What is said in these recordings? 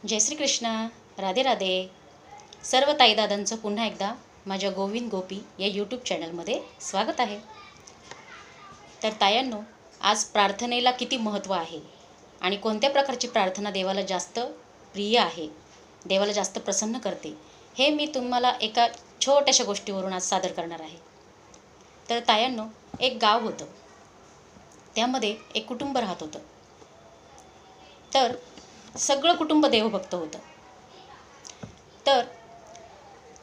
जय श्री कृष्ण. राधे राधे. सर्व ताईदादांचं पुन्हा एकदा माझ्या गोविंद गोपी या यूट्यूब चॅनलमध्ये स्वागत आहे. तर तायांनो, आज प्रार्थनेला किती महत्त्व आहे आणि कोणत्या प्रकारची प्रार्थना देवाला जास्त प्रिय आहे, देवाला जास्त प्रसन्न करते, हे मी तुम्हाला एका छोट्याशा गोष्टीवरून आज सादर करणार आहे. तर तायांनो, एक गाव होतं, त्यामध्ये एक कुटुंब राहत होतं. तर सगळं कुटुंब देवभक्त होतं. तर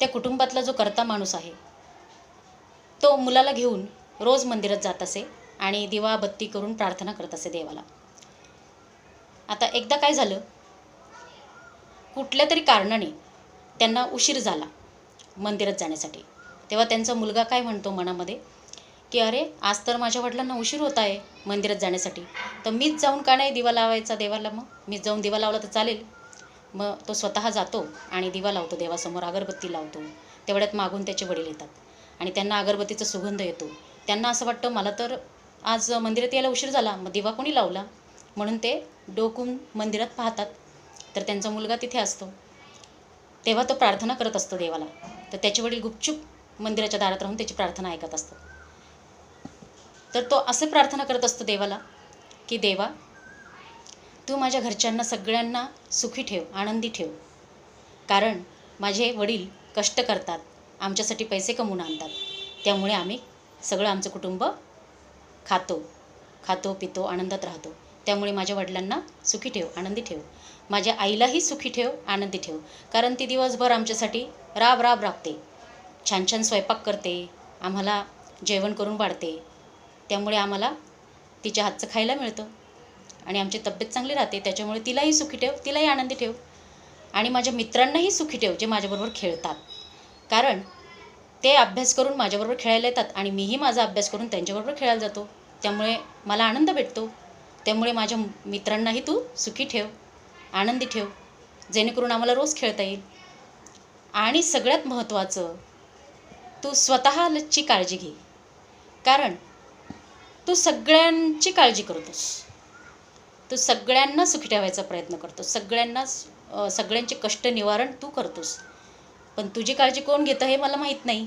त्या कुटुंबातला जो कर्ता माणूस आहे तो मुलाला घेऊन रोज मंदिरात जात असे आणि दिवाबत्ती करून प्रार्थना करत असे देवाला. आता एकदा काय झालं, कुठल्या तरी कारणाने त्यांना उशीर झाला मंदिरात जाण्यासाठी. तेव्हा त्यांचा मुलगा काय म्हणतो मनामध्ये की अरे, आज तर माझ्या वडिलांना उशीर होत आहे मंदिरात जाण्यासाठी, तर मीच जाऊन का नाही दिवा लावायचा देवाला. मग मीच जाऊन दिवा लावला तर चालेल. मग तो स्वतः जातो आणि दिवा लावतो देवासमोर, अगरबत्ती लावतो. तेवढ्यात मागून त्याचे वडील येतात आणि त्यांना अगरबत्तीचा सुगंध येतो. त्यांना असं वाटतं मला तर आज मंदिरात यायला उशीर झाला, मग दिवा कोणी लावला, म्हणून ते डोकून मंदिरात पाहतात. तर त्यांचा मुलगा तिथे असतो. तेव्हा तो प्रार्थना करत असतो देवाला. तर त्याचे वडील गुपचूप मंदिराच्या दारात राहून त्याची प्रार्थना ऐकत असतात. तर तो असे प्रार्थना करत असतो देवाला की देवा, तू माझ्या घरच्यांना सगळ्यांना सुखी ठेव, आनंदी ठेव. कारण माझे वडील कष्ट करतात, आमच्यासाठी पैसे कमवून आणतात, त्यामुळे आम्ही सगळं आमचं कुटुंब खातो पितो, आनंदात राहतो. त्यामुळे माझ्या वडिलांना सुखी ठेव, आनंदी ठेव. माझ्या आईलाही सुखी ठेव, आनंदी ठेव. कारण ती दिवसभर आमच्यासाठी राब राबते, छान छान स्वयंपाक करते, आम्हाला जेवण करून वाढते. त्यामुळे आम्हाला तिच्या हातचं खायला मिळतं आणि आमची तब्येत चांगली राहते. त्याच्यामुळे तिलाही सुखी ठेव, तिलाही आनंदी ठेव. आणि माझ्या मित्रांनाही सुखी ठेव जे माझ्याबरोबर खेळतात. कारण ते अभ्यास करून माझ्याबरोबर खेळायला येतात आणि मीही माझा अभ्यास करून त्यांच्याबरोबर खेळायला जातो. त्यामुळे मला आनंद भेटतो. त्यामुळे माझ्या मित्रांनाही तू सुखी ठेव, आनंदी ठेव, जेणेकरून आम्हाला रोज खेळता येईल. आणि सगळ्यात महत्त्वाचं, तू स्वतःची काळजी घे. कारण तू सगळ्यांची काळजी करतोस, तू सगळ्यांना सुखी ठेवायचा प्रयत्न करतोस, सगळ्यांचे कष्ट निवारण तू करतोस. पण तुझी काळजी कोण घेतं हे मला माहीत नाही.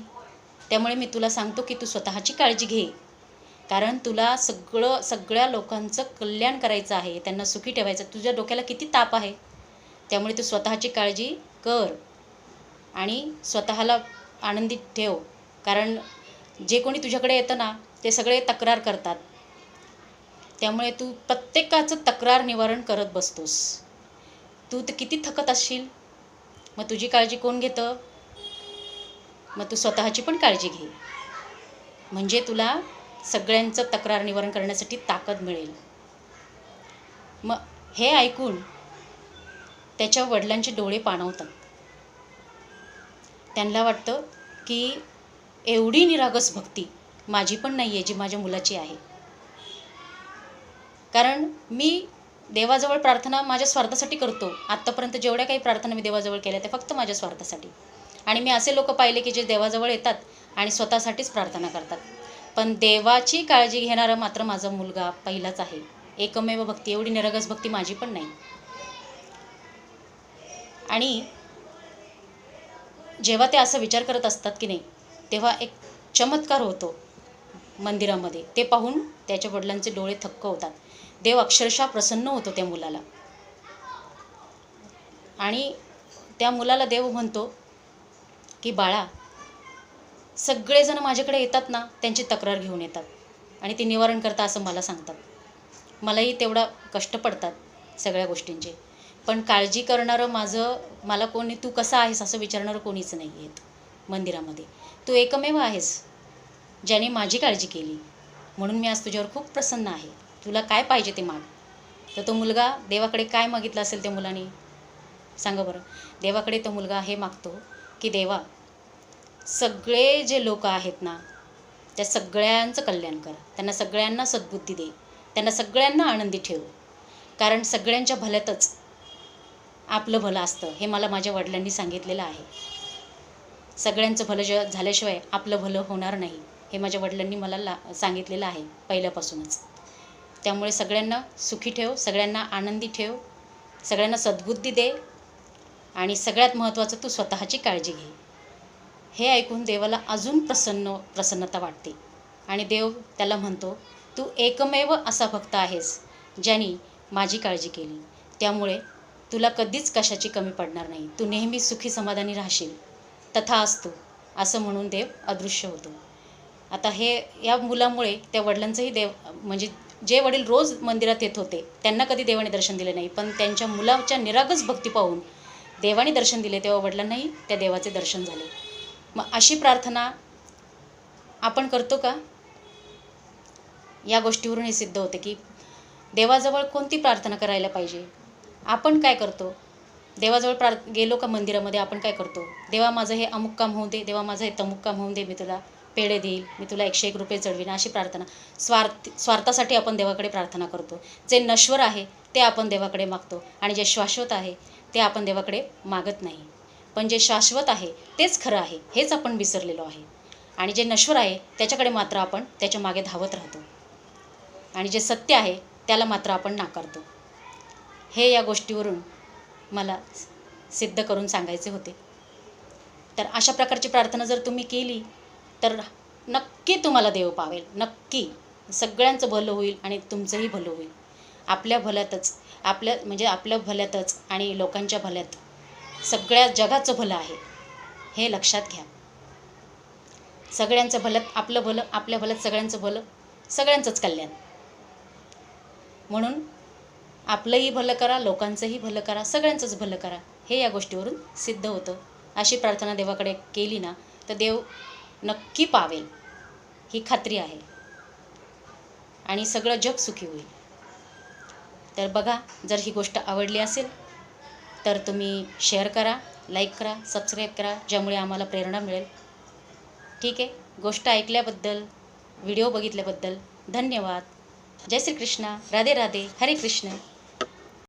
त्यामुळे मी तुला सांगतो की तू स्वतःची काळजी घे. कारण तुला सगळ्या लोकांचं कल्याण करायचं आहे, त्यांना सुखी ठेवायचं. तुझ्या डोक्याला किती ताप आहे, त्यामुळे तू स्वतःची काळजी कर आणि स्वतःला आनंदित ठेव. कारण जे कोणी तुझ्याकडे येतं ना, ते सगळे तक्रार करतात. त्यामुळे तू प्रत्येकाचं तक्रार निवारण करत बसतोस. तू तर किती थकत असशील, मग तुझी काळजी कोण घेतं? मग तू स्वतःची पण काळजी घे, म्हणजे तुला सगळ्यांचं तक्रार निवारण करण्यासाठी ताकद मिळेल. मग हे ऐकून त्याच्या वडिलांचे डोळे पाणवतात. त्यांना वाटतं की एवढी निरागस भक्ती माझी पण नाही आहे जी माझ्या मुलाची आहे. कारण मी देवाजवळ प्रार्थना माझ्या स्वार्थासाठी करतो. आत्तापर्यंत जेवढ्या काही प्रार्थना मी देवाजवळ केल्या त्या फक्त माझ्या स्वार्थासाठी. आणि मी असे लोक पाहिले की जे देवाजवळ येतात आणि स्वतःसाठीच प्रार्थना करतात. पण देवाची काळजी घेणारा मात्र माझा मुलगा पहिलाच आहे. एकमेव भक्ती, एवढी निरागस भक्ती माझी पण नाही. आणि जेव्हा ते असं विचार करत असतात की नाही, तेव्हा एक चमत्कार होतो मंदिरामध्ये. ते पाहून त्याच्या वडिलांचे डोळे थक्क होतात. देव अक्षरशः प्रसन्न होतो त्या मुलाला. आणि त्या मुलाला देव म्हणतो की बाळा, सगळेजण माझ्याकडे येतात ना, त्यांची तक्रार घेऊन येतात आणि ते निवारण करता असं मला सांगतात. मलाही तेवढा कष्ट पडतात सगळ्या गोष्टींचे. पण काळजी करणारं मला कोणी, तू कसा आहेस असं विचारणारं कोणीच नाही आहेत मंदिरामध्ये. तू एकमेव आहेस ज्याने माझी काळजी केली, म्हणून मी आज तुझ्यावर खूप प्रसन्न आहे. तुला काय पाहिजे ते माग. तर तो मुलगा देवाकडे काय मागितलं असेल त्या मुलाने, सांगा बरं. देवाकडे तो मुलगा हे मागतो की देवा, सगळे जे लोक आहेत ना, त्या सगळ्यांचं कल्याण कर, त्यांना सगळ्यांना सद्बुद्धी दे, त्यांना सगळ्यांना आनंदी ठेव. कारण सगळ्यांच्या भल्यातच आपलं भलं असतं हे मला माझ्या वडिलांनी सांगितलेलं आहे. सगळ्यांचं भलं झाल्याशिवाय आपलं भलं होणार नाही हे माझ्या वडिलांनी मला सांगितलेलं आहे पहिल्यापासूनच. त्यामुळे सगळ्यांना सुखी ठेव, सगळ्यांना आनंदी ठेव, सगळ्यांना सद्बुद्धी दे आणि सगळ्यात महत्त्वाचं तू स्वतःची काळजी घे. हे ऐकून देवाला अजून प्रसन्नता वाटते आणि देव त्याला म्हणतो, तू एकमेव असा भक्त आहेस ज्याने माझी काळजी केली, त्यामुळे तुला कधीच कशाची कमी पडणार नाही, तू नेहमी सुखी समाधानी राहशील, तथास्तु असं म्हणून देव अदृश्य होतो. आता हे या मुलामुळे त्या वडिलांचंही म्हणजे जे वडील रोज मंदिरात येत होते त्यांना कधी देवाने दर्शन दिले नाही, पण त्यांच्या मुलाच्या निरागस भक्ती पाहून देवाने दर्शन दिले, तेव्हा वडिलांनाही त्या देवाचे दर्शन झाले. मग अशी प्रार्थना आपण करतो का? या गोष्टीवरून हे सिद्ध होते की देवाजवळ कोणती प्रार्थना करायला पाहिजे. आपण काय करतो? देवाजवळ गेलो का मंदिरामध्ये आपण काय करतो? देवा माझं हे अमुक काम होऊ दे, देवा माझं हे तमुक काम होऊ दे, मी तुला पेढे देईल, मी तुला 101 रुपये चढवीन, अशी प्रार्थना. स्वार्थासाठी आपण देवाकडे प्रार्थना करतो. जे नश्वर आहे ते आपण देवाकडे मागतो आणि जे शाश्वत आहे ते आपण देवाकडे मागत नाही. पण जे शाश्वत आहे तेच खरं आहे हेच आपण विसरलेलो आहे आणि जे नश्वर आहे त्याच्याकडे मात्र आपण त्याच्या मागे धावत राहतो आणि जे सत्य आहे त्याला मात्र आपण नाकारतो. हे या गोष्टीवरून मला सिद्ध करून सांगायचे होते. तर अशा प्रकारची प्रार्थना जर तुम्ही केली तर नक्की तुम्हाला देव पावेल. नक्की सगळ्यांचं भलं होईल आणि तुमचंही भलं होईल. आपल्या भल्यातच आपल्या भल्यातच आणि लोकांच्या भल्यात सगळ्या जगाचं भलं आहे हे लक्षात घ्या. सगळ्यांचं भल्यात आपलं भलं, आपल्या भल्यात सगळ्यांचं भलं, सगळ्यांचंच कल्याण. म्हणून आपलंही भलं करा, लोकांचंही भलं करा, सगळ्यांचंच भलं करा, हे या गोष्टीवरून सिद्ध होतं. अशी प्रार्थना देवाकडे केली ना तर देव नक्की पावेल, ही खात्री आहे आणि सगळं जग सुखी होईल. तर बघा, जर ही गोष्ट आवडली असेल तर तुम्ही शेअर करा, लाईक करा, सबस्क्राईब करा, ज्यामुळे आम्हाला प्रेरणा मिळेल. ठीक आहे. गोष्ट ऐकल्याबद्दल, व्हिडिओ बघितल्याबद्दल धन्यवाद. जय श्री कृष्ण. राधे राधे. हरे कृष्ण.